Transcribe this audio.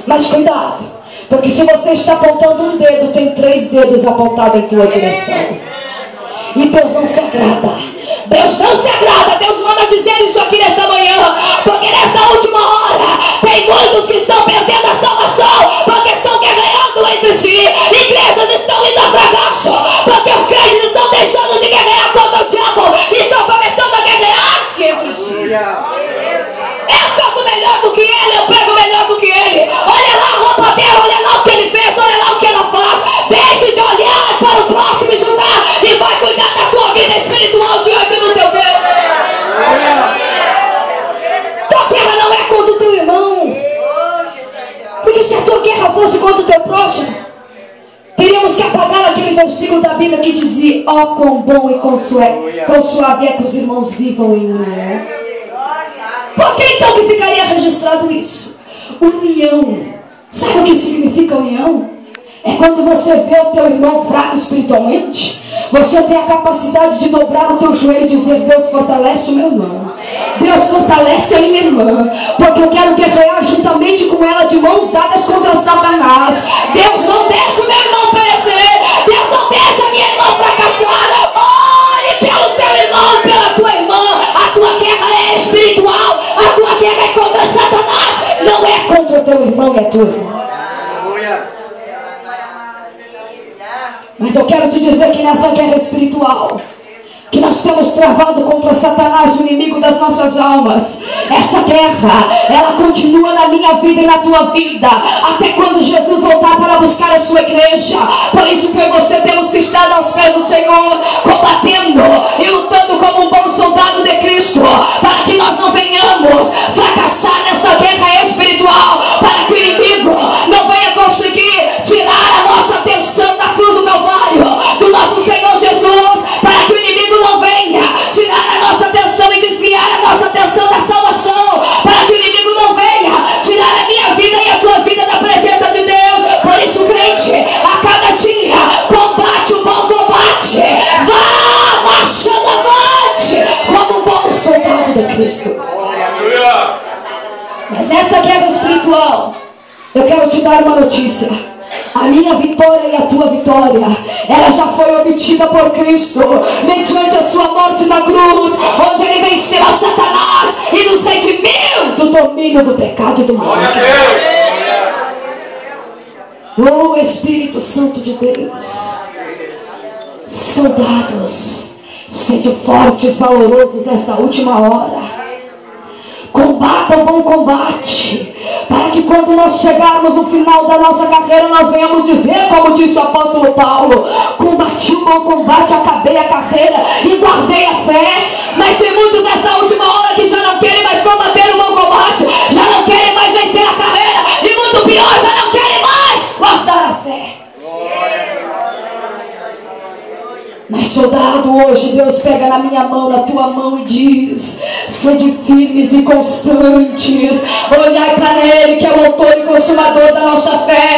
Mas cuidado, porque se você está apontando um dedo, tem 3 dedos apontados em tua direção. E Deus não se agrada. Deus não se agrada. Deus manda dizer isso aqui nesta manhã, porque nesta última hora tem muitos que estão perdendo a salvação, porque estão guerreando entre si. Igrejas estão indo a fracasso, porque os crentes estão deixando de guerrear contra o diabo e estão começando a guerrear-se entre si. Eu canto melhor do que ele, eu prego melhor do que ele. Olha lá a roupa dele, olha lá o que ele fez, olha lá o que ela faz. Deixe de olhar para o próximo e julgar, e vai cuidar da tua vida espiritual diante do teu Deus. Tua guerra não é contra o teu irmão, porque se a tua guerra fosse contra o teu próximo, teríamos que apagar aquele versículo da Bíblia que dizia: ó, quão bom e quão suave é que os irmãos vivam em união. Por que então que ficaria registrado isso? União. Sabe o que significa união? É quando você vê o teu irmão fraco espiritualmente, você tem a capacidade de dobrar o teu joelho e dizer: Deus, fortalece o meu irmão, Deus, fortalece a minha irmã, porque eu quero guerrear juntamente com ela de mãos dadas contra Satanás. Deus, não deixa o meu irmão perecer. Deus, não deixa a minha irmã fracassar. Ore pelo teu irmão e pela tua irmã. A tua guerra é espiritual, a tua guerra é contra Satanás, não é contra o teu irmão e a tua irmã. Mas eu quero te dizer que nessa guerra espiritual que nós temos travado contra Satanás, o inimigo das nossas almas, essa guerra, ela continua na minha vida e na tua vida, até quando Jesus voltar para buscar a sua igreja. Por isso que eu e você temos que estar aos pés do Senhor, combatendo e lutando como um bom soldado de Cristo, para que nós não venhamos fracassar nessa guerra espiritual, para que o inimigo não venha conseguir tirar a nossa atenção da cruz do Calvário, do nosso Senhor Jesus, para que o inimigo não venha tirar a nossa atenção e desviar a nossa atenção da salvação, para que o inimigo não venha tirar a minha vida e a tua vida da presença de Deus. Por isso, crente, a cada dia combate o bom combate, vá marchando avante como um bom soldado de Cristo. Mas nessa guerra espiritual, eu quero te dar uma notícia. A minha vitória e a tua vitória, ela já foi obtida por Cristo, mediante a sua morte na cruz, onde ele venceu a Satanás e nos redimiu do domínio do pecado e do mal. Oh, Espírito Santo de Deus, soldados, sede fortes, valorosos nesta última hora. Combata o bom combate, para que quando nós chegarmos no final da nossa carreira, nós venhamos dizer, como disse o apóstolo Paulo: combati o bom combate, acabei a carreira e guardei a fé. Mas tem muitos nessa última hora que já não querem mais combater o bom combate, já não querem mais vencer a carreira, e muito pior, já não querem mais guardar a fé. Mas soldado, hoje Deus pega na minha mão, na tua mão e diz: sede firmes e constantes, olhai para Ele que é o autor e consumador da nossa fé.